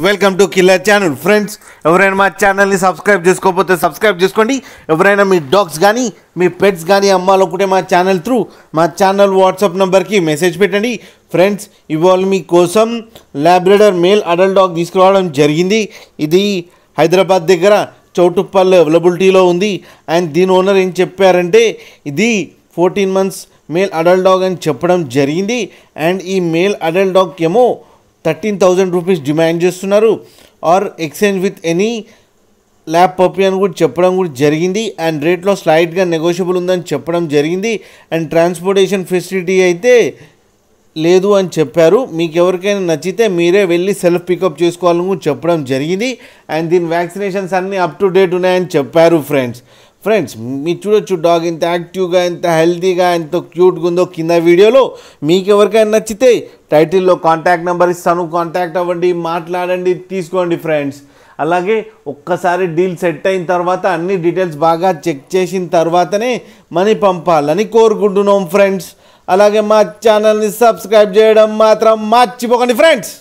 Welcome to killer channel. Friends, ఎవరైనా మా ఛానల్ని సబ్స్క్రైబ్ చేసుకోకపోతే సబ్స్క్రైబ్ చేసుకోండి. ఎవరైనా మీ డాగ్స్ కానీ మీ పెట్స్ కానీ అమ్మాలనుకుంటే మా ఛానల్ త్రూ మా ఛానల్ వాట్సాప్ నెంబర్కి మెసేజ్ పెట్టండి. ఫ్రెండ్స్, ఇవాళ మీకోసం లాబ్రడార్ మేల్ అడల్ట్ డాగ్ తీసుకురావడం జరిగింది. ఇది హైదరాబాద్ దగ్గర చౌటుప్పల్ అవైలబిలిటీలో ఉంది. అండ్ దీని ఓనర్ ఏం చెప్పారంటే ఇది 14 months మేల్ అడల్ట్ డాగ్ అని చెప్పడం జరిగింది. అండ్ ఈ మేల్ అడల్ట్ డాగ్కి ఏమో 13,000 రూపీస్ డిమాండ్ చేస్తున్నారు. Or exchange with any lab puppy అని కూడా చెప్పడం కూడా జరిగింది. అండ్ రేట్లో స్లైడ్గా నెగోషియబుల్ ఉందని చెప్పడం జరిగింది. అండ్ ట్రాన్స్పోర్టేషన్ ఫెసిలిటీ అయితే లేదు అని చెప్పారు. మీకు ఎవరికైనా నచ్చితే మీరే వెళ్ళి సెల్ఫ్ పికప్ చేసుకోవాలని కూడా చెప్పడం జరిగింది. అండ్ దీని వ్యాక్సినేషన్స్ అన్నీ అప్ టు డేట్ ఉన్నాయని చెప్పారు. ఫ్రెండ్స్ మీరు చూడొచ్చు డాగ్ ఎంత యాక్టివ్గా, ఎంత హెల్తీగా, ఎంత క్యూట్గా ఉందో కింద వీడియోలో. మీకు ఎవరికైనా నచ్చితే టైటిల్లో కాంటాక్ట్ నెంబర్ ఇస్తాను, కాంటాక్ట్ అవ్వండి, మాట్లాడండి, తీసుకోండి ఫ్రెండ్స్. అలాగే ఒక్కసారి డీల్ సెట్ అయిన తర్వాత అన్ని డీటెయిల్స్ బాగా చెక్ చేసిన తర్వాతనే మనీ పంపాలని కోరుకుంటున్నాం ఫ్రెండ్స్. అలాగే మా ఛానల్ని సబ్స్క్రైబ్ చేయడం మాత్రం మర్చిపోకండి ఫ్రెండ్స్.